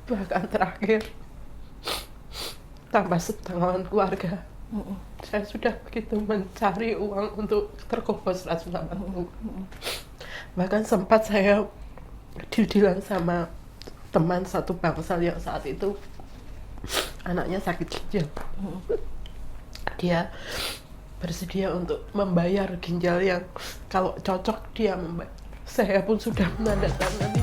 Bahkan terakhir tanpa sepengetahuan keluarga, saya sudah begitu mencari uang untuk terkubur 180. Bahkan sempat saya didilan sama teman satu bangsal yang saat itu anaknya sakit ginjal. Dia bersedia untuk membayar ginjal yang kalau cocok dia membayar. Saya pun sudah menandatangani.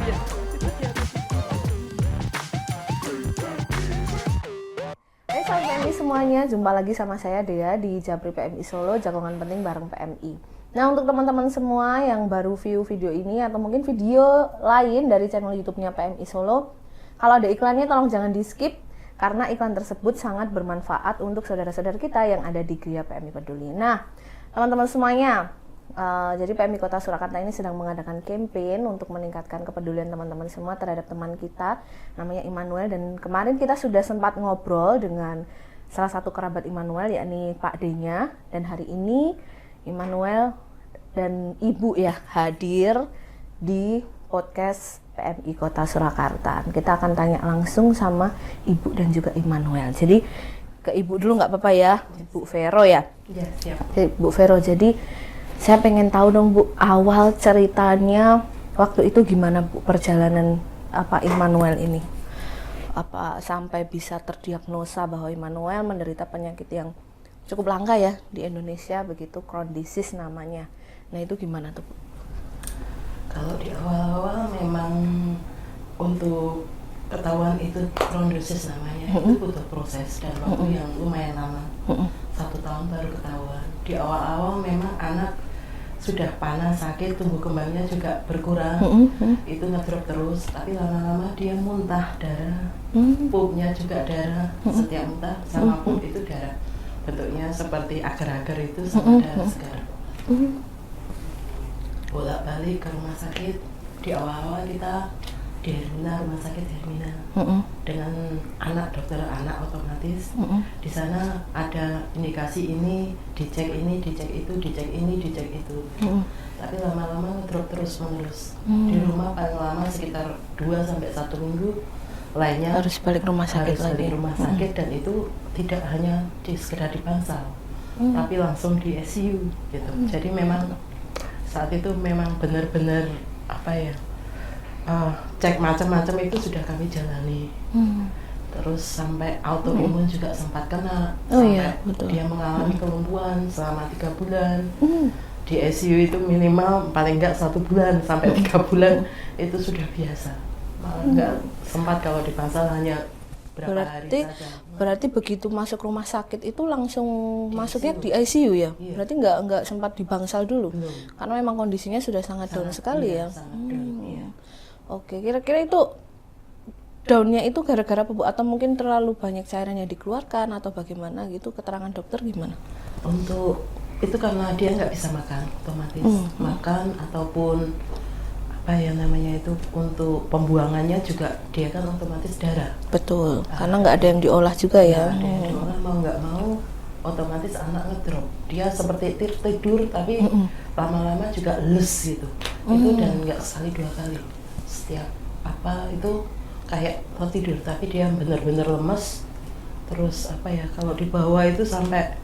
Hai Sobat PMI semuanya, jumpa lagi sama saya Dea di Japri PMI Solo, jagongan penting bareng PMI. Nah, untuk teman-teman semua yang baru view video ini atau mungkin video lain dari channel YouTube-nya PMI Solo, kalau ada iklannya tolong jangan di skip, karena iklan tersebut sangat bermanfaat untuk saudara-saudara kita yang ada di Gria PMI Peduli. Nah, teman-teman semuanya, jadi PMI Kota Surakarta ini sedang mengadakan campaign untuk meningkatkan kepedulian teman-teman semua terhadap teman kita, namanya Immanuel. Dan kemarin kita sudah sempat ngobrol dengan salah satu kerabat Immanuel, yakni Pak D-nya. Dan hari ini Immanuel dan Ibu ya hadir di podcast PMI Kota Surakarta. Kita akan tanya langsung sama Ibu dan juga Immanuel. Jadi ke Ibu dulu nggak apa-apa ya, Bu Vero ya? Ya, siap. Bu Vero, jadi saya pengen tahu dong Bu, awal ceritanya waktu itu gimana Bu, perjalanan Immanuel ini? Apa sampai bisa terdiagnosa bahwa Immanuel menderita penyakit yang cukup langka ya di Indonesia, begitu Crohn disease namanya. Nah itu gimana tuh Bu? Kalau di awal-awal memang untuk ketahuan itu Crohn disease namanya, itu butuh proses dan waktu yang lumayan lama. 1 tahun baru ketahuan. Di awal-awal memang anak sudah panas, sakit, tumbuh kembangnya juga berkurang, itu ngedrop terus, tapi lama-lama dia muntah darah, pupnya juga darah, setiap muntah sama pup itu darah, bentuknya seperti agar-agar itu sama darah segar. Bolak-balik ke rumah sakit, di awal-awal kita di Hermina, rumah sakit Hermina, dengan anak dokter anak otomatis. Di sana ada indikasi ini, dicek ini, dicek itu, dicek ini, dicek itu. Tapi lama-lama ngedrop terus menerus. Di rumah paling lama sekitar 2 sampai 1 minggu, lainnya Harus balik rumah sakit lagi. rumah sakit, dan itu tidak hanya sekedar dibangsal, tapi langsung di ICU gitu. Jadi memang saat itu memang benar-benar cek macam-macam itu sudah kami jalani. Terus sampai autoimun juga sempat kena, sampai betul. dia mengalami kelumpuhan selama 3 bulan. Di ICU itu minimal paling enggak 1 bulan sampai 3 bulan itu sudah biasa. Malah enggak sempat kalau di bangsal hanya berapa hari saja. Berarti begitu masuk rumah sakit itu langsung masuknya di ICU ya? Iya. Berarti nggak sempat di bangsal dulu? Belum. Karena memang kondisinya sudah sangat down sekali ya? Sangat down, iya. Oke, kira-kira itu downnya itu gara-gara apa Bu? Atau mungkin terlalu banyak cairan yang dikeluarkan atau bagaimana gitu? Keterangan dokter gimana? Untuk itu karena dia nggak bisa makan otomatis, makan ataupun untuk pembuangannya juga dia kan otomatis darah. Betul, karena nggak ada yang diolah juga ya? Ada yang diolah, mau nggak mau otomatis anak ngedrop. Dia seperti tidur tapi lama-lama juga les gitu. Itu dan nggak sekali 2 kali. Setiap itu kayak mau tidur tapi dia benar-benar lemes. Terus kalau di bawah itu sampai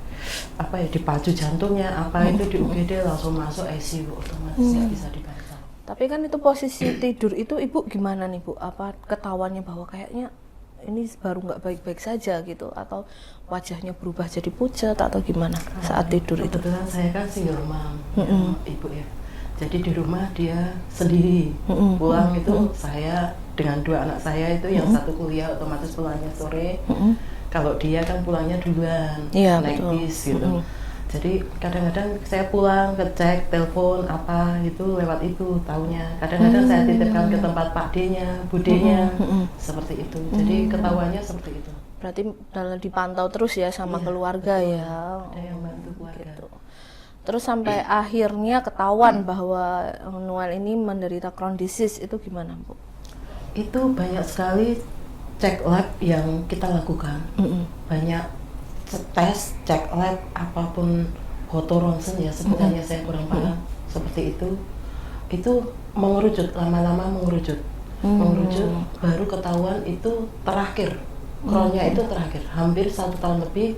dipacu jantungnya itu di UGD langsung masuk ICU, otomatis nggak bisa dibangsal. Tapi kan itu posisi tidur itu Ibu gimana nih Bu? Apa ketahuannya bahwa kayaknya ini baru nggak baik-baik saja gitu? Atau wajahnya berubah jadi pucat atau gimana saat tidur itu? Kebetulan saya kan single mom, Ibu ya. Jadi di rumah dia sendiri. Pulang itu saya dengan 2 anak saya itu yang satu kuliah otomatis pulangnya sore. Kalau dia kan pulangnya duluan, naik bis gitu. Jadi kadang-kadang saya pulang ngecek telepon itu lewat itu taunya. Kadang-kadang saya titipkan ke tempat Pak D-nya, Bu D-nya, seperti itu. Jadi ketahuannya seperti itu. Berarti dipantau terus ya sama keluarga, betul. ya. Ada yang bantu keluarga. Gitu. Terus sampai akhirnya ketahuan bahwa Noel ini menderita Crohn disease, itu gimana Bu? Itu banyak sekali cek lab yang kita lakukan. Banyak tes, cek lab, apapun, foto ronsen ya sebenarnya saya kurang paham seperti itu mengerucut, lama-lama mengerucut. Mengerucut baru ketahuan itu terakhir, Crohnnya itu terakhir, hampir 1 tahun lebih.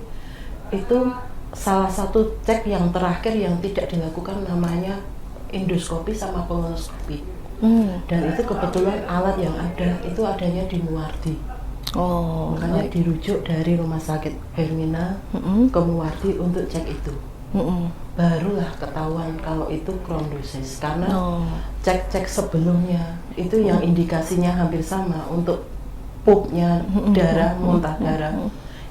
Itu salah satu cek yang terakhir yang tidak dilakukan namanya endoskopi sama kolonoskopi. Dan itu kebetulan alat yang ada itu adanya di Muardi. Makanya dirujuk dari rumah sakit Hermina ke Muardi untuk cek itu. Barulah ketahuan kalau itu chondrosis, karena cek-cek sebelumnya itu yang indikasinya hampir sama untuk pupnya darah, muntah darah,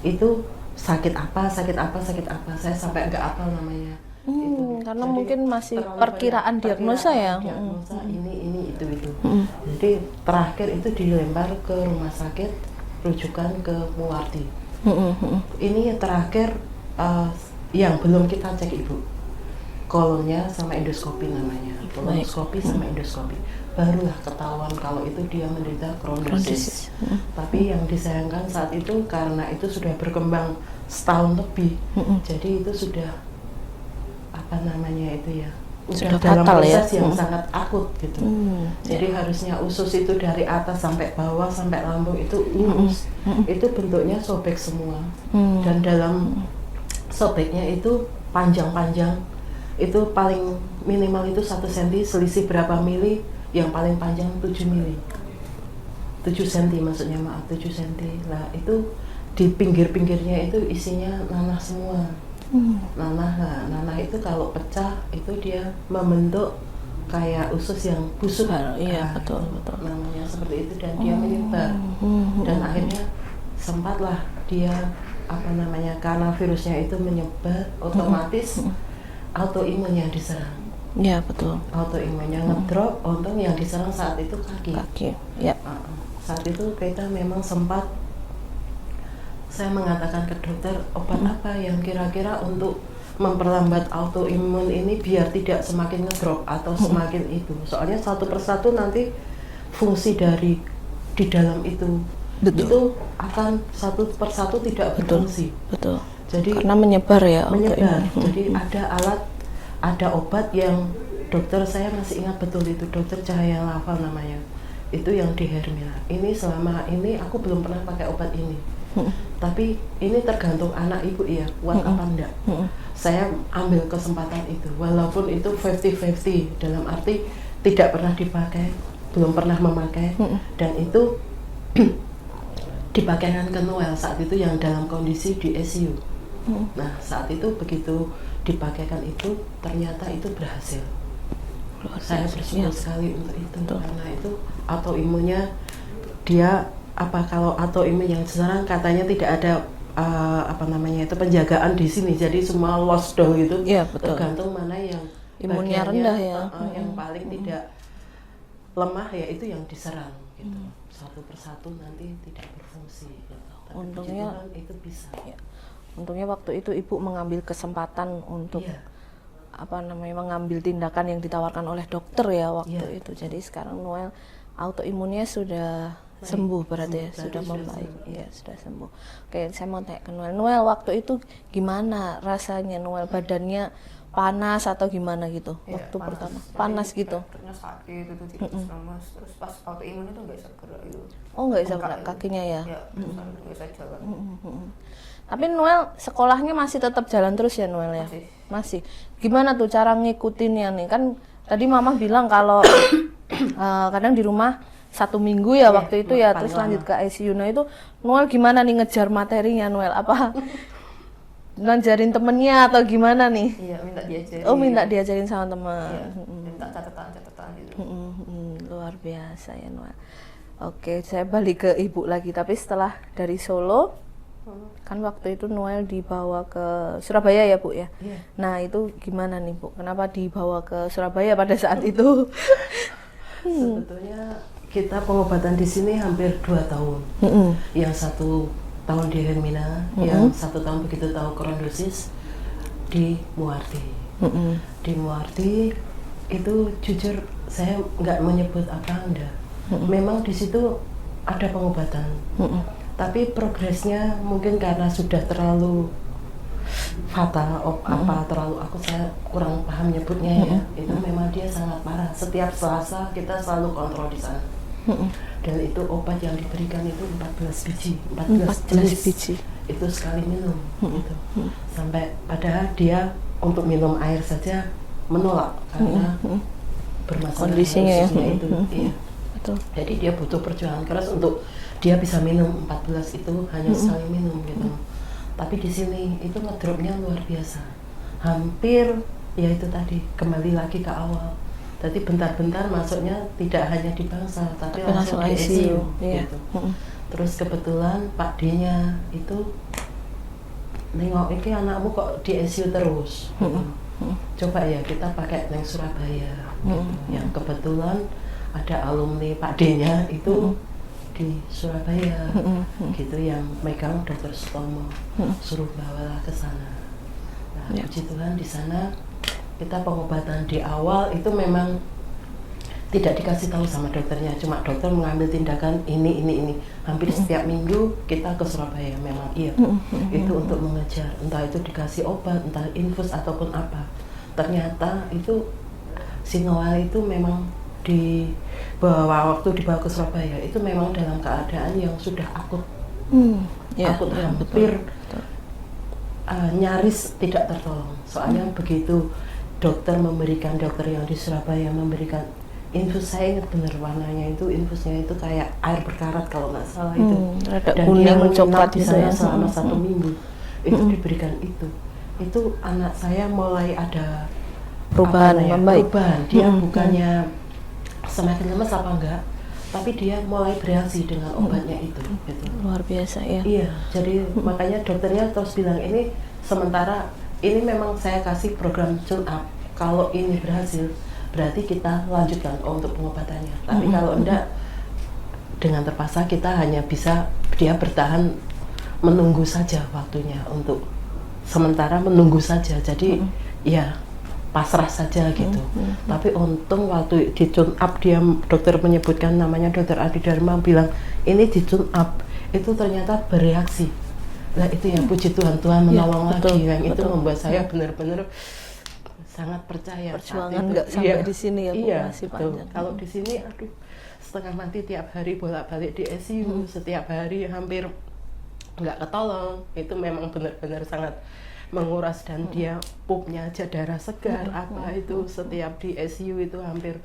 itu sakit apa, saya sampai nggak hafal namanya. Karena Jadi, mungkin masih terlalu perkiraan banyak diagnosa ya. Diagnosa ini itu. Jadi terakhir itu dilempar ke rumah sakit rujukan ke Muardi. Ini yang terakhir yang belum kita cek Ibu, kolonnya sama endoskopi namanya, kolonoskopi sama endoskopi, barulah ketahuan kalau itu dia menderita chondrosis. Tapi yang disayangkan saat itu karena itu sudah berkembang setahun lebih, jadi itu sudah apa namanya itu ya, sudah dalam fatal proses ya? yang sangat akut gitu. Jadi harusnya usus itu dari atas sampai bawah sampai lambung itu lurus, itu bentuknya sobek semua, dan dalam sobeknya itu panjang-panjang, itu paling minimal itu 1 cm, selisih berapa mili, yang paling panjang 7 mili, 7 cm maksudnya, maaf 7 cm. Nah itu di pinggir-pinggirnya itu isinya nanah semua. Nanah itu kalau pecah itu dia membentuk kayak usus yang busuk. Iya, betul. Namanya seperti itu, dan dia menyebar. Dan akhirnya sempatlah dia apa namanya, karena virusnya itu menyebar, otomatis autoimun yang diserang. Iya, betul. Autoimunnya ngedrop, untung yang diserang saat itu kaki. Ya. Saat itu kita memang sempat, saya mengatakan ke dokter, obat apa yang kira-kira untuk memperlambat autoimun ini biar tidak semakin ngedrop atau semakin itu. Soalnya satu persatu nanti fungsi dari di dalam itu akan satu persatu tidak berfungsi. Betul. Jadi karena menyebar ya. Menyebar. Jadi ada alat, ada obat yang dokter, saya masih ingat betul itu, dokter Cahaya Lafal namanya. Itu yang di Hermina. Ini selama ini aku belum pernah pakai obat ini. Tapi ini tergantung anak ibu ya, kuat apa enggak. Saya ambil kesempatan itu, walaupun itu 50-50, dalam arti tidak pernah dipakai, belum pernah memakai, dan itu dipakaikan ke Noel saat itu yang dalam kondisi di ICU. Nah saat itu begitu dipakaikan itu, ternyata itu berhasil. Saya bersyukur sekali untuk itu. Karena itu autoimunnya dia kalau autoimun yang diserang katanya tidak ada apa namanya itu penjagaan di sini, jadi semua lost dong gitu. Tergantung mana yang imunnya rendah ya, yang paling tidak lemah ya itu yang diserang gitu. Satu persatu nanti tidak berfungsi gitu. Tapi untungnya itu bisa. Untungnya waktu itu ibu mengambil kesempatan untuk apa namanya, mengambil tindakan yang ditawarkan oleh dokter ya waktu itu. Jadi sekarang Noel autoimunnya sudah sembuh berarti ya, sudah membaik. Iya, sudah sembuh. Oke, saya mau tanya ke Noel. Noel waktu itu gimana rasanya Noel, badannya panas atau gimana gitu waktu pertama? Panas gitu. Dokternya sakit itu tidak lemas, terus pas autoimun itu nggak bisa gerak itu. Oh, nggak bisa gerak kakinya ya? Ya, nggak bisa jalan. Tapi Noel sekolahnya masih tetap jalan terus ya Noel ya? Masih. Gimana tuh cara ngikutinnya nih? Kan tadi Mama bilang kalau kadang di rumah 1 minggu ya waktu itu ya, terus lanjut ke ICU. Nah itu Noel gimana nih ngejar materinya Noel? Apa ngajarin temennya atau gimana nih? Iya, minta diajarin. Oh, minta diajarin sama teman. Iya, minta catatan gitu. Luar biasa ya Noel. Oke, saya balik ke ibu lagi. Tapi setelah dari Solo, kan waktu itu Noel dibawa ke Surabaya ya Bu ya? Nah itu gimana nih Bu? Kenapa dibawa ke Surabaya pada saat itu? Sebetulnya kita pengobatan di sini hampir 2 tahun. Yang 1 tahun di Hermina, yang 1 tahun begitu tahu chondrosis di Muardi. Di Muardi itu jujur saya nggak menyebut apa enggak. Memang di situ ada pengobatan. Tapi progresnya mungkin karena sudah terlalu fatal, saya kurang paham nyebutnya ya. Itu memang dia sangat parah. Setiap Selasa kita selalu kontrol di sana. Dan itu obat yang diberikan itu 14 biji, 14 jenis biji itu sekali minum gitu. Sampai padahal dia untuk minum air saja menolak karena bermasalah kondisinya ya. itu. Iya. Betul. Jadi dia butuh perjuangan keras untuk dia bisa minum 14 itu hanya sekali minum gitu. Tapi di sini itu ngedropnya luar biasa. Hampir ya itu tadi kembali lagi ke awal. Jadi bentar-bentar masuknya tidak hanya di bangsal tapi langsung di ICU gitu. Terus kebetulan Pak D-nya itu nengok ini anakmu kok di ICU terus. Coba ya kita pakai neng Surabaya gitu. Yang kebetulan ada alumni Pak D-nya itu di Surabaya gitu yang megang Dr. Sutomo, suruh bawalah ke sana. Nah, puji Tuhan di sana kita pengobatan di awal itu memang tidak dikasih tahu sama dokternya, cuma dokter mengambil tindakan ini. Hampir setiap minggu kita ke Surabaya memang itu untuk mengejar, entah itu dikasih obat, entah infus ataupun apa. Ternyata itu si Noel itu memang waktu dibawa ke Surabaya itu memang dalam keadaan yang sudah akut, akut hampir nyaris tidak tertolong. Soalnya begitu dokter yang di Surabaya memberikan infus, saya ingat benar warnanya itu, infusnya itu kayak air berkarat kalau nggak salah itu, dan dia menginap di sana selama 1 minggu. Itu diberikan itu anak saya mulai ada perubahan, dia bukannya semakin lemas apa enggak, tapi dia mulai bereaksi dengan obatnya itu gitu. Luar biasa ya. Iya, jadi makanya dokternya terus bilang ini sementara ini memang saya kasih program tune up, kalau ini berhasil berarti kita lanjutkan untuk pengobatannya, tapi kalau enggak dengan terpaksa kita hanya bisa dia bertahan menunggu saja waktunya, untuk sementara menunggu saja, jadi ya pasrah saja gitu. Tapi untung waktu di tune up dia dokter menyebutkan namanya Dr. Adi Dharma bilang ini di tune up itu ternyata bereaksi. Nah itu yang puji Tuhan, Tuhan menolong lagi, yang itu membuat saya benar-benar sangat percaya. Perjuangan nggak sampai di sini ya, iya, masih betul. panjang. Kalau di sini aduh setengah mati tiap hari bolak-balik di ICU, setiap hari hampir nggak ketolong. Itu memang benar-benar sangat menguras, dan dia pupnya aja darah segar apa itu setiap di ICU itu hampir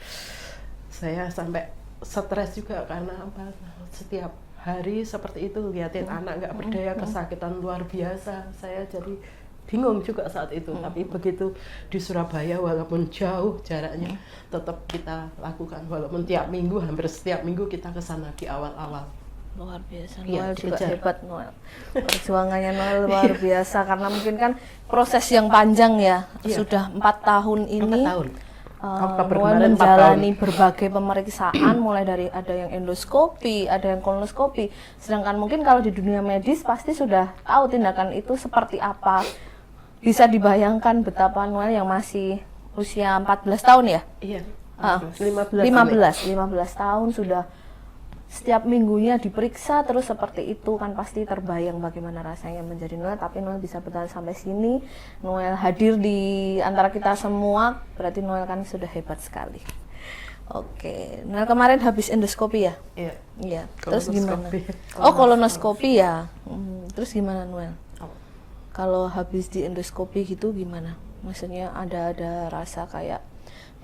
saya sampai stres juga karena apa, setiap hari seperti itu liatin anak nggak berdaya, kesakitan luar biasa. Saya jadi bingung juga saat itu, tapi begitu di Surabaya walaupun jauh jaraknya tetap kita lakukan, walaupun tiap minggu, hampir setiap minggu kita ke sana di awal-awal. Luar biasa, Iya, Noel juga dikejar. hebat Noel. Perjuangannya Noel luar biasa karena mungkin kan proses yang panjang ya. Iya. Sudah 4 tahun ini 4 tahun. Oktober Noel kemarin 4 menjalani berbagai pemeriksaan, mulai dari ada yang endoskopi, ada yang kolonoskopi. Sedangkan mungkin kalau di dunia medis pasti sudah tahu tindakan itu seperti apa. Bisa dibayangkan betapa Noel yang masih usia 14 tahun ya? Iya. 15 tahun sudah setiap minggunya diperiksa terus seperti itu, kan pasti terbayang bagaimana rasanya menjadi Noel. Tapi Noel bisa bertahan sampai sini, Noel hadir di antara kita semua, berarti Noel kan sudah hebat sekali. Oke, Noel kemarin habis endoskopi ya? Iya. Iya. Terus gimana? Kolonoskopi. Oh, kolonoskopi ya. Terus gimana Noel? Oh. Kalau habis di endoskopi gitu gimana? Maksudnya ada rasa kayak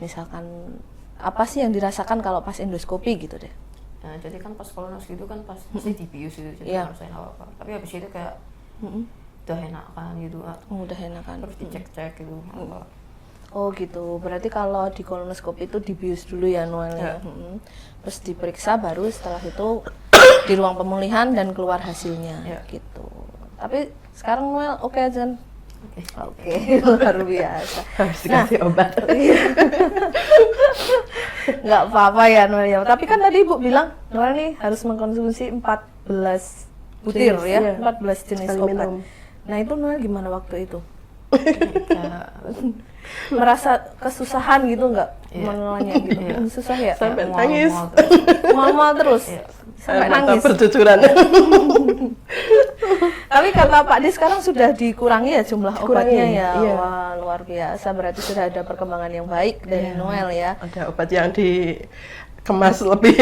misalkan apa sih yang dirasakan kalau pas endoskopi gitu deh? Nah, jadi kan pas kolonoskopi itu kan pasti dibius gitu, jadi Iya. nggak rasain apa-apa. Tapi habis itu kayak udah enakan gitu, Udah enakan. terus dicek-cek gitu apa. Oh gitu, berarti kalau di kolonoskopi itu dibius dulu ya Noel ya. Terus diperiksa, baru setelah itu di ruang pemulihan dan keluar hasilnya gitu. Tapi sekarang Noel oke aja kan? Oke, luar biasa. Harus dikasih obat. Nggak apa-apa ya Noel ya. Tapi kan tadi Ibu bilang Noel nih harus mengkonsumsi 14 butir Jenis, ya, iya. 14 jenis Sekali obat. minum. Nah itu Noel gimana waktu itu? Ya, Merasa kesusahan gitu nggak? Iya. Menolaknya gitu? Iya. Susah ya? Sampai mual-mual nangis. terus. Mual-mual terus? Iya. Sampai Air mata nangis? bercucuran. Tapi kata Pak Di sekarang sudah dikurangi ya jumlah Dikurangi, obatnya ya? iya. Wah luar biasa, berarti sudah ada perkembangan yang baik dari Iya. Noel ya? Ada obat yang kemas lebih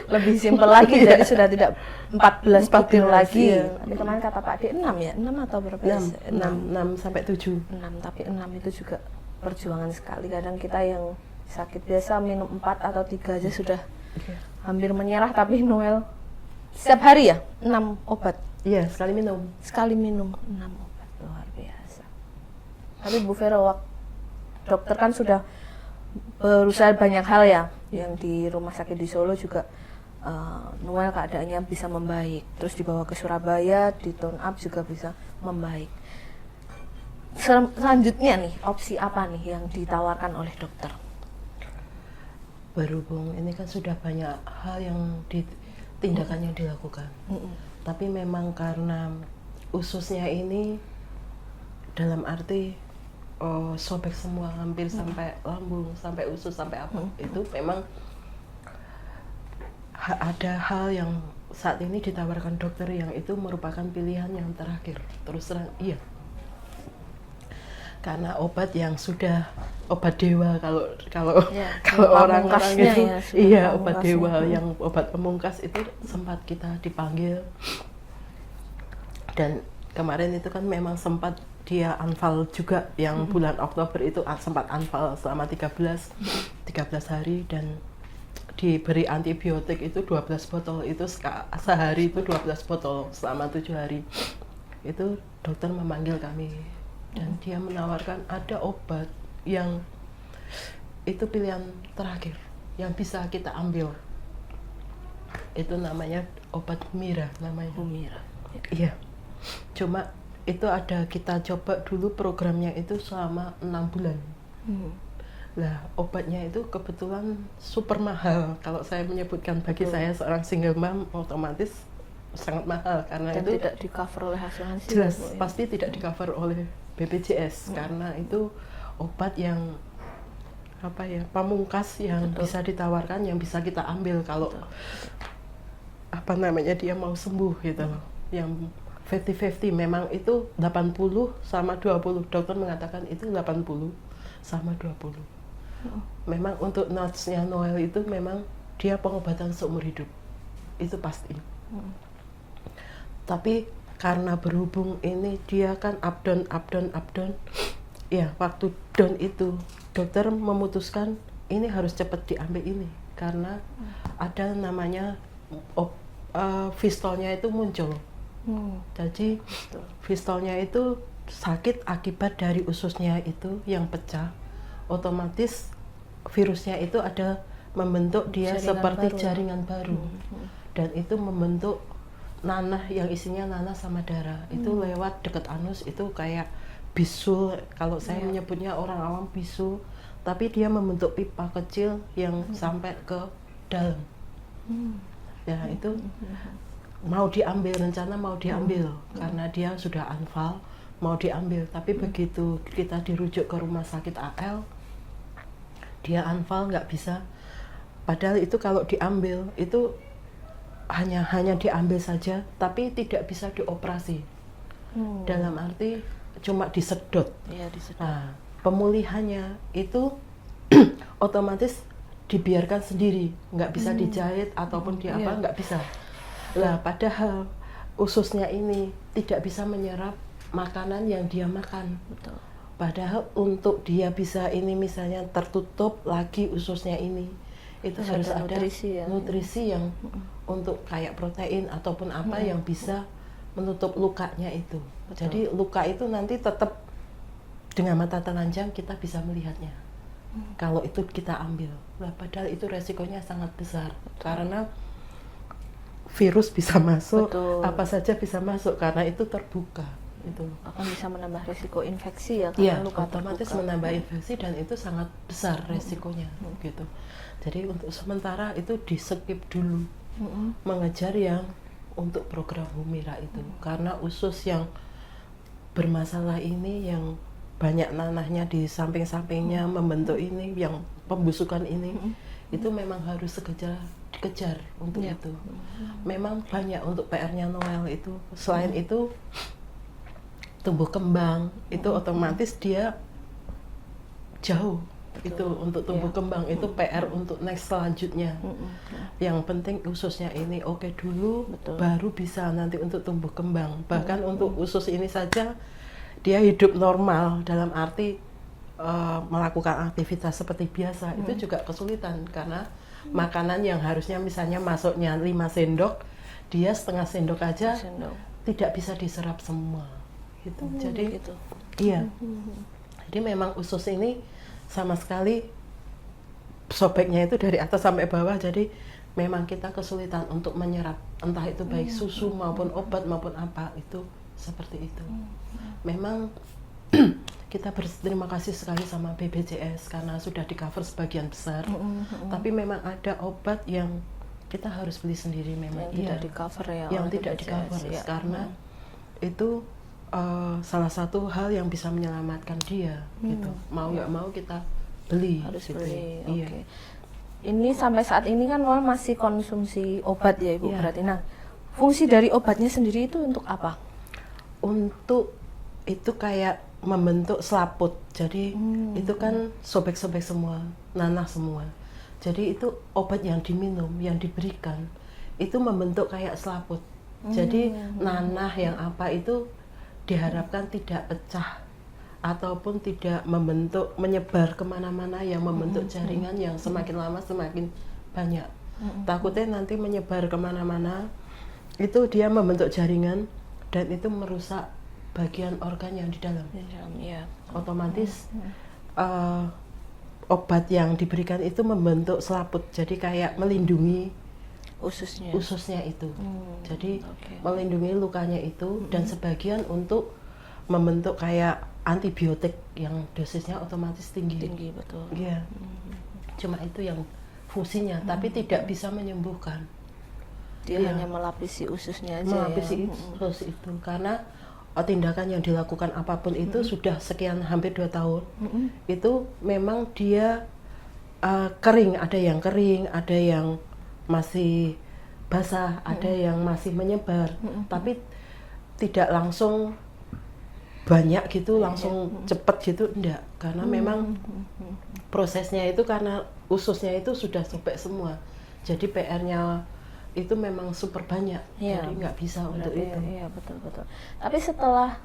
lebih simpel lagi, jadi sudah tidak 14 butir 14, lagi. iya. Tadi kemarin kata Pak D 6 ya? 6 atau berapa? 6 sampai 7. 6, tapi 6 itu juga perjuangan sekali. Kadang kita yang sakit biasa minum 4 atau 3 aja sudah hampir menyerah, tapi Noel setiap hari ya 6 obat. Iya, sekali minum. Sekali minum 6 obat, luar biasa. Tapi Bu Vero, dokter kan sudah berusaha banyak hal ya, yang di rumah sakit di Solo juga Noel keadaannya bisa membaik, terus dibawa ke Surabaya, di tone up juga bisa membaik. Selanjutnya nih, opsi apa nih yang ditawarkan oleh dokter? Berhubung ini kan sudah banyak hal yang tindakan yang dilakukan. Tapi memang karena ususnya ini dalam arti sobek semua, hampir sampai lambung, sampai usus, sampai apa, itu memang ada hal yang saat ini ditawarkan dokter yang itu merupakan pilihan yang terakhir. Terus terang iya, karena obat yang sudah obat dewa, kalau orang-orang itu ya, iya obat dewa, yang obat pemungkas itu sempat kita dipanggil, dan kemarin itu kan memang sempat dia anfal juga, yang bulan Oktober itu sempat anfal selama 13 hari, dan diberi antibiotik itu 12 botol, itu sehari itu 12 botol selama 7 hari. Itu dokter memanggil kami dan dia menawarkan ada obat yang itu pilihan terakhir yang bisa kita ambil. Itu namanya obat Humira namanya. Humira. Iya. Cuma itu ada kita coba dulu programnya itu selama 6 bulan. Lah obatnya itu kebetulan super mahal. Kalau saya menyebutkan bagi saya seorang single mom otomatis sangat mahal, karena Dan itu tidak di cover oleh asuransi. jelas ya, Bu, ya? pasti tidak di cover oleh BPJS, karena itu obat yang apa ya, pamungkas yang bisa ditawarkan, yang bisa kita ambil kalau apa namanya dia mau sembuh gitu loh. Yang 50-50 memang itu 80 sama 20. Dokter mengatakan itu 80 sama 20. Memang untuk nuts-nya Noel itu memang dia pengobatan seumur hidup. Itu pasti. Tapi karena berhubung ini dia kan up down. Ya, waktu down itu dokter memutuskan ini harus cepat diambil ini, karena ada namanya fistolnya itu muncul. Jadi fistolnya itu sakit akibat dari ususnya itu yang pecah. Otomatis virusnya itu ada membentuk dia Jaringan seperti baru. jaringan baru. Dan itu membentuk nanah yang isinya nanah sama darah. Itu lewat dekat anus, itu kayak bisul, kalau saya menyebutnya orang awam bisul, tapi dia membentuk pipa kecil yang sampai ke dalam. Ya itu mau diambil, rencana mau diambil karena dia sudah anfal, mau diambil, tapi begitu kita dirujuk ke rumah sakit AL, dia anfal nggak bisa. Padahal itu kalau diambil itu hanya diambil saja, tapi tidak bisa dioperasi. Dalam arti cuma disedot. Iya, disedot. Nah, pemulihannya itu otomatis dibiarkan sendiri, nggak bisa dijahit ataupun di apa, nggak bisa. Lah, padahal ususnya ini tidak bisa menyerap makanan yang dia makan. Betul. Padahal untuk dia bisa ini misalnya tertutup lagi ususnya ini, itu harus ada nutrisi yang untuk kayak protein ataupun apa yang bisa menutup lukanya itu. Betul. Jadi luka itu nanti tetap dengan mata telanjang kita bisa melihatnya. Kalau itu kita ambil, nah, padahal itu resikonya sangat besar. Karena virus bisa masuk, apa saja bisa masuk karena itu terbuka. Itu akan bisa menambah risiko infeksi ya, ya, karena luka otomatis terbuka. menambah infeksi, dan itu sangat besar resikonya gitu. Jadi untuk sementara itu di skip dulu, mengejar yang untuk program Humira itu, karena usus yang bermasalah ini, yang banyak nanahnya di samping-sampingnya membentuk ini, yang pembusukan ini, itu memang harus dikejar untuk itu. Memang banyak untuk PR-nya Noel itu. Selain itu tumbuh kembang itu otomatis dia jauh itu untuk tumbuh kembang itu PR untuk next selanjutnya. Yang penting ususnya ini oke dulu, baru bisa nanti untuk tumbuh kembang. Bahkan untuk usus ini saja dia hidup normal dalam arti melakukan aktivitas seperti biasa itu juga kesulitan karena makanan yang harusnya misalnya masuknya 5 sendok, dia setengah sendok aja tidak bisa diserap semua gitu. Jadi gitu. Iya. Jadi memang usus ini sama sekali sobeknya itu dari atas sampai bawah, jadi memang kita kesulitan untuk menyerap entah itu baik susu maupun obat maupun apa, itu seperti itu. Memang kita berterima kasih sekali sama BPJS karena sudah di cover sebagian besar. Tapi memang ada obat yang kita harus beli sendiri memang. Yang tidak di cover ya. Yang tidak di cover karena itu salah satu hal yang bisa menyelamatkan dia gitu. Mau nggak mau kita beli. Harus gitu. beli. Iya. Okay. Ini sampai saat ini kan Noel masih konsumsi obat ya Ibu berarti. Nah, fungsi dari obatnya sendiri itu untuk apa? Untuk itu kayak membentuk selaput, jadi itu kan sobek-sobek semua, nanah semua. Jadi itu obat yang diminum, yang diberikan itu membentuk kayak selaput. Jadi nanah yang apa itu diharapkan tidak pecah ataupun tidak menyebar kemana-mana yang membentuk jaringan yang semakin lama semakin banyak. Takutnya nanti menyebar kemana-mana itu dia membentuk jaringan dan itu merusak bagian organ yang di dalam. Ya. Otomatis obat yang diberikan itu membentuk selaput, jadi kayak melindungi ususnya itu. Jadi melindungi lukanya itu dan sebagian untuk membentuk kayak antibiotik yang dosisnya otomatis tinggi. Betul. Iya. Cuma itu yang fungsinya, tapi tidak bisa menyembuhkan. Dia hanya melapisi ususnya aja. Melapisi usus itu karena tindakan yang dilakukan apapun itu sudah sekian hampir 2 tahun. Itu memang dia kering, ada yang masih basah, ada yang masih menyebar, tapi tidak langsung banyak gitu, langsung cepet gitu, enggak, karena memang prosesnya itu karena ususnya itu sudah sobek semua, jadi PR-nya itu memang super banyak, jadi nggak bisa untuk itu. Iya, betul. Tapi setelah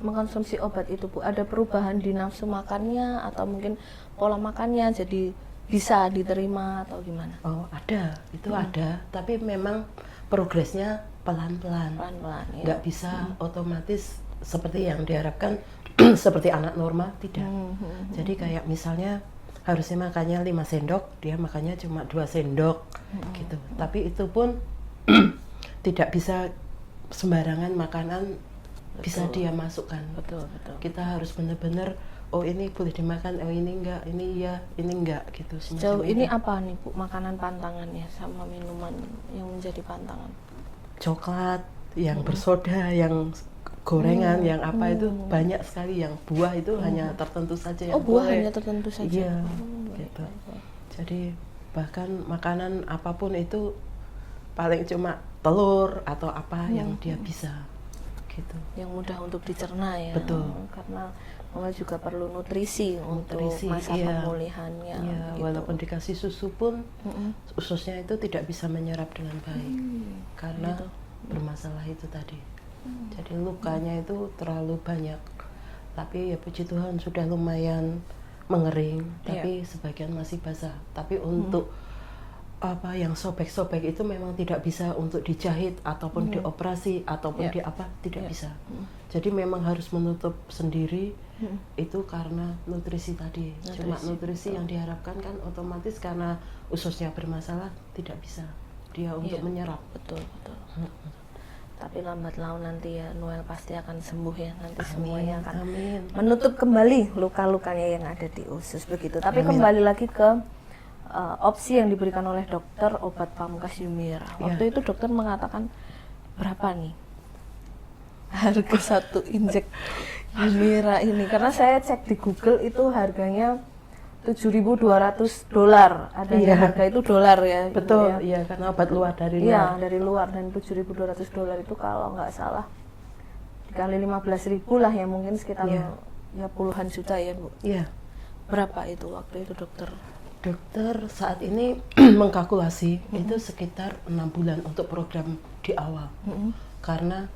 mengkonsumsi obat itu Bu, ada perubahan di nafsu makannya atau mungkin pola makannya jadi bisa diterima atau gimana? Oh, ada, itu ada, tapi memang progresnya pelan-pelan, ya. Nggak bisa otomatis seperti yang diharapkan seperti anak normal, tidak. Jadi kayak misalnya harusnya makannya 5 sendok, dia makannya cuma 2 sendok gitu. Tapi itu pun tidak bisa sembarangan makanan bisa dia masukkan. Betul. Kita harus benar-benar oh ini boleh dimakan, oh ini enggak, ini iya, ini enggak gitu. Sejauh ini apa nih Bu makanan pantangannya sama minuman yang menjadi pantangan? Coklat, yang bersoda, yang gorengan, yang apa itu banyak sekali, yang buah itu hanya tertentu saja yang buah boleh. hanya tertentu saja. Iya, gitu. Jadi bahkan makanan apapun itu paling cuma telur atau apa yang dia bisa gitu. Yang mudah untuk dicerna ya. Betul. Karena Noel juga perlu nutrisi untuk masa pemulihannya. Iya, gitu. walaupun dikasih susu pun ususnya itu tidak bisa menyerap dengan baik karena bermasalah itu tadi. Jadi lukanya itu terlalu banyak. Tapi ya puji Tuhan sudah lumayan mengering, tapi sebagian masih basah. Tapi untuk apa yang sobek-sobek itu memang tidak bisa untuk dijahit ataupun dioperasi ataupun di apa, tidak bisa. Jadi memang harus menutup sendiri itu karena nutrisi tadi. Cuma nutrisi yang diharapkan kan otomatis karena ususnya bermasalah tidak bisa dia untuk menyerap. Betul. Tapi lambat laun nanti ya Noel pasti akan sembuh ya, nanti semuanya akan menutup kembali luka-lukanya yang ada di usus begitu. Tapi kembali lagi ke opsi yang diberikan oleh dokter obat pamungkas Humira. Waktu itu dokter mengatakan berapa nih harga 1 injek Humira ini? Karena saya cek di Google itu harganya $7.200. Ada yang harga itu dolar ya. Betul, iya karena obat luar dari luar. Iya, dari luar, dan $7.200 itu kalau nggak salah dikali 15.000 lah ya, mungkin sekitar ya puluhan juta ya Bu. Iya. Berapa itu waktu itu dokter? Dokter saat ini mengkalkulasi itu sekitar 6 bulan untuk program di awal. Karena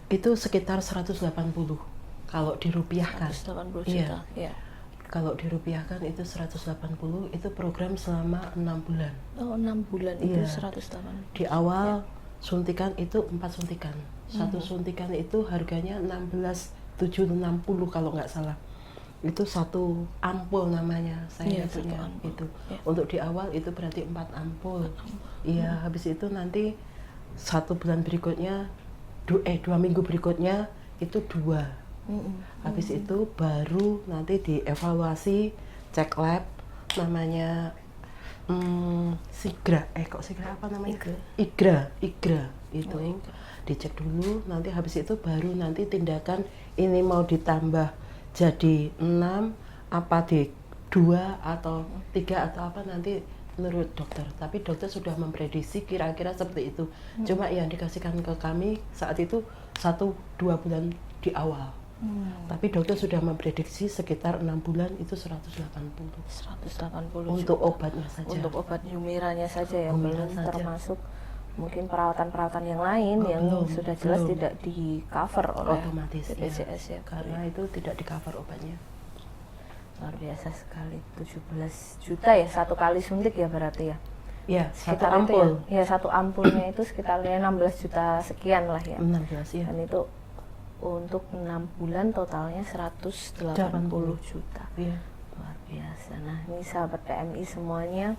itu sekitar 180 kalau dirupiahkan. 180 Iya. juta. Iya. Kalau dirupiahkan itu 180, itu program selama 6 bulan. Oh, 6 bulan itu Iya. 180. Di awal suntikan itu 4 suntikan. Satu suntikan itu harganya 16.760 kalau nggak salah. Itu satu ampul namanya, saya Iya, satu punya ampul. itu. Iya. Untuk di awal itu berarti 4 ampul. Iya, habis itu nanti 1 bulan berikutnya, 2 minggu berikutnya itu 2. Habis itu baru nanti dievaluasi, cek lab, namanya Sigra, kok Sigra apa namanya? Igra itu. Dicek dulu, nanti habis itu baru nanti tindakan ini mau ditambah jadi 6 apa di 2 atau 3 atau apa nanti menurut dokter. Tapi dokter sudah memprediksi kira-kira seperti itu. Cuma yang dikasihkan ke kami saat itu 1-2 bulan di awal. Tapi dokter sudah memprediksi sekitar 6 bulan itu 180 untuk juta. obatnya saja. Untuk obat Humiranya saja ya, Humira belum saja. termasuk mungkin perawatan-perawatan yang lain yang belum, sudah jelas belum. tidak di cover oleh Otomatis BPJS ya. karena itu tidak di cover obatnya. Luar biasa sekali, 17 juta ya satu kali suntik ya berarti ya. Ya, satu Sekitar itu ampul. ya, satu ampulnya itu sekitar 16 juta sekian lah ya. 16 ya. Dan itu untuk 6 bulan totalnya 180 juta. Iya. Luar biasa. Nah, ini sahabat PMI semuanya,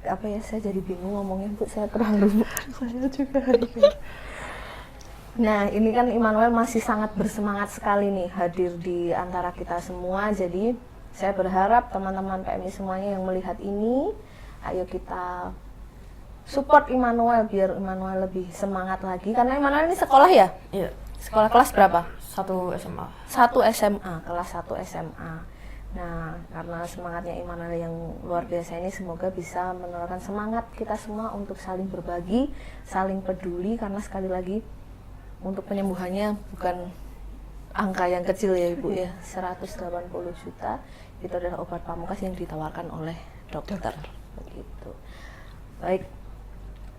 apa ya, saya jadi bingung ngomongnya, Bu, saya terlalu Saya juga. Nah, ini kan Immanuel masih sangat bersemangat sekali nih hadir di antara kita semua. Jadi, saya berharap teman-teman PMI semuanya yang melihat ini, ayo kita support Immanuel biar Immanuel lebih semangat lagi. Karena Immanuel ini sekolah ya? Iya. Sekolah kelas berapa? 1 SMA. 1 SMA, kelas 1 SMA. Nah, karena semangatnya Immanuel yang luar biasa ini, semoga bisa menularkan semangat kita semua untuk saling berbagi, saling peduli, karena sekali lagi untuk penyembuhannya bukan angka yang kecil ya Ibu ya. 180 juta itu adalah obat pamungkas yang ditawarkan oleh dokter. Begitu. Baik.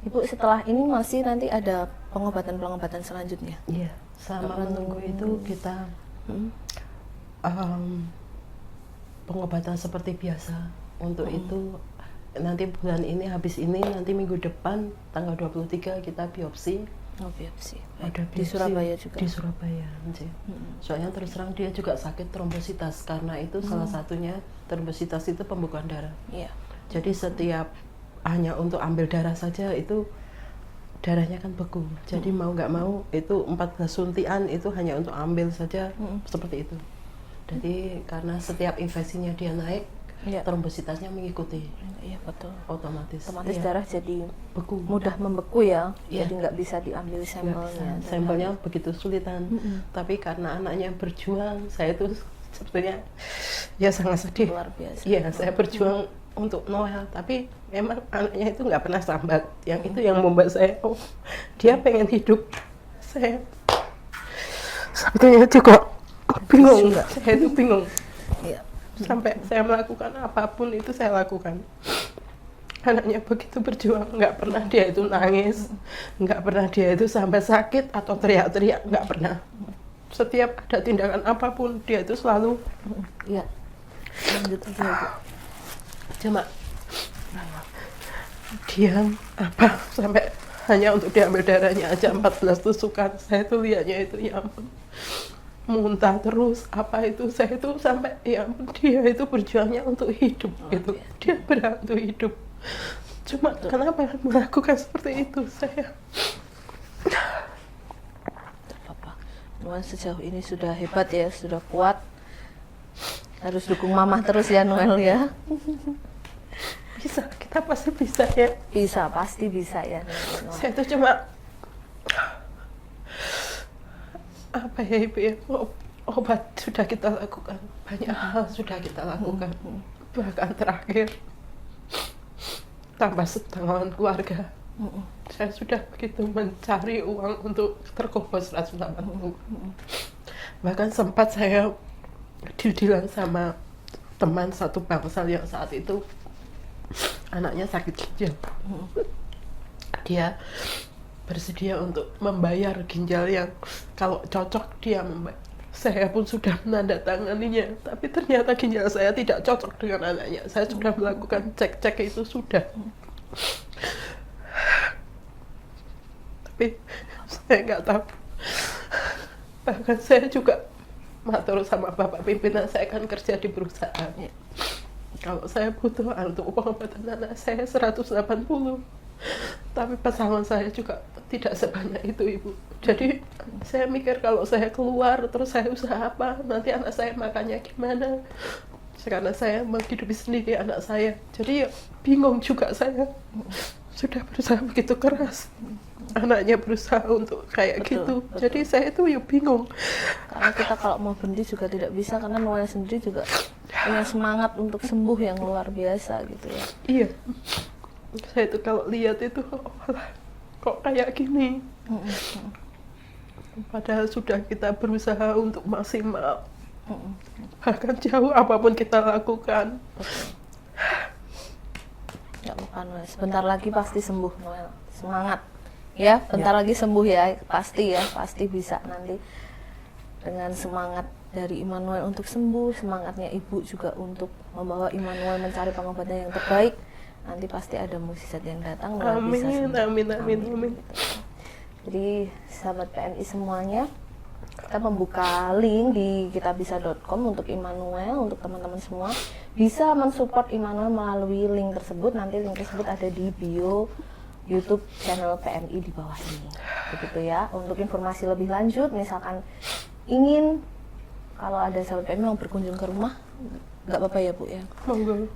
Ibu, setelah ini masih nanti ada pengobatan-pengobatan selanjutnya. Iya, sama menunggu itu kita pengobatan seperti biasa. Untuk itu nanti bulan ini habis ini, nanti minggu depan tanggal 23 kita biopsi. Oh, biopsi. Ada Di biopsi Surabaya juga. Di Surabaya, Nci. Soalnya terus terang dia juga sakit trombositas, karena itu salah satunya trombositas itu pembekuan darah. Iya. Jadi setiap hanya untuk ambil darah saja itu darahnya kan beku. Jadi mau nggak mau itu 14 suntian itu hanya untuk ambil saja, seperti itu. Jadi karena setiap infeksinya dia naik, Iya. trombositasnya mengikuti Iya, betul. otomatis. Otomatis Iya, darah jadi beku. mudah membeku ya. Iya. Jadi nggak bisa diambil Nggak sampelnya. bisa. Sampelnya begitu sulitan. Tapi karena anaknya berjuang, saya itu sebetulnya ya sangat sedih. Luar biasa. Iya, saya berjuang untuk Noel, tapi memang anaknya itu nggak pernah sambat. Yang itu yang membuat saya, oh, dia pengen hidup. Saya sebetulnya juga bingung, saya itu bingung. Iya. Sampai saya melakukan apapun itu saya lakukan. Anaknya begitu berjuang, nggak pernah dia itu nangis, nggak pernah dia itu sampai sakit atau teriak-teriak, nggak pernah. Setiap ada tindakan apapun dia itu selalu Iya. Lanjut aja, Bu. cuma diam apa sampai hanya untuk diambil darahnya aja 14 tusukan. Saya tuh lihatnya itu ya ampun, muntah terus apa itu, saya itu sampai ya ampun, dia itu berjuangnya untuk hidup gitu, dia berhak untuk hidup. Cuma kenapa melakukan seperti itu saya? Apa? Noel sejauh ini sudah hebat ya, sudah kuat. Harus dukung Mama terus ya Noel ya. Bisa, kita pasti bisa ya. Bisa, pasti bisa ya Noel. Saya itu cuma apa ya Ibu ya, obat sudah kita lakukan, banyak hal sudah kita lakukan, bahkan terakhir tanpa setangan keluarga. Saya sudah begitu mencari uang untuk terkumpul 180. Bahkan sempat saya dibilang sama teman satu bangsal yang saat itu anaknya sakit ginjal. Dia bersedia untuk membayar ginjal yang kalau cocok dia membayar. Saya pun sudah menandatanganinya, tapi ternyata ginjal saya tidak cocok dengan anaknya. Saya sudah melakukan cek-cek itu sudah. Tapi saya nggak tahu. Bahkan saya juga matur sama bapak pimpinan, saya kan kerja di perusahaan. Kalau saya butuh untuk pengobatan anak saya 180, tapi pesangon saya juga tidak sebanyak itu, Ibu. Jadi saya mikir kalau saya keluar terus saya usaha apa, nanti anak saya makannya gimana, karena saya menghidupi sendiri anak saya. Jadi ya bingung juga saya. Sudah berusaha begitu keras, anaknya berusaha untuk kayak gitu. Jadi saya itu ya bingung. Karena kita kalau mau berhenti juga tidak bisa, karena Noel sendiri juga punya semangat untuk sembuh yang luar biasa gitu ya. Iya, saya itu kalau lihat itu, oh, kok kayak gini. Padahal sudah kita berusaha untuk maksimal, bahkan jauh apapun kita lakukan. Nggak apa-apa Noel, sebentar lagi pasti sembuh Noel, semangat ya, bentar lagi sembuh ya, pasti bisa nanti. Dengan semangat dari Immanuel untuk sembuh, semangatnya ibu juga untuk membawa Immanuel mencari pengobatan yang terbaik, nanti pasti ada mukjizat yang datang. Amin, amin, amin, amin. Gitu. Jadi sahabat PMI semuanya, kita membuka link di kitabisa.com untuk Immanuel, untuk teman-teman semua bisa mensupport Immanuel melalui link tersebut. Nanti link tersebut ada di bio YouTube channel PMI di bawah ini, begitu ya. Untuk informasi lebih lanjut, misalkan ingin, kalau ada sahabat PMI mau berkunjung ke rumah, nggak apa-apa ya Bu ya? Monggo. Nah,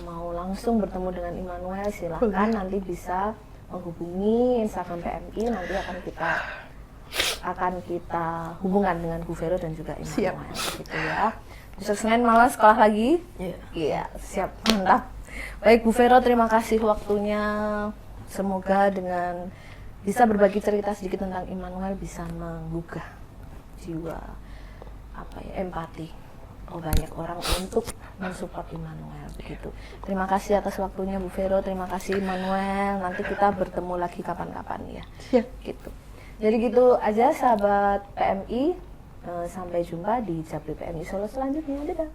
mau langsung bertemu dengan Immanuel, silakan. Nanti bisa menghubungi Instagram PMI, nanti akan kita hubungkan dengan Bu Vero dan juga Immanuel. Siap. Gitu ya. Besok Senin malam sekolah lagi? Iya, siap, mantap. Baik Bu Vero, terima kasih waktunya. Semoga dengan bisa berbagi cerita sedikit tentang Immanuel bisa menggugah jiwa empati banyak orang untuk mensupport Immanuel begitu. Terima kasih atas waktunya Bu Vero, terima kasih Immanuel. Nanti kita bertemu lagi kapan-kapan ya. Siap. Gitu. Jadi gitu aja sahabat PMI. Sampai jumpa di Japri PMI Solo selanjutnya. Dadah.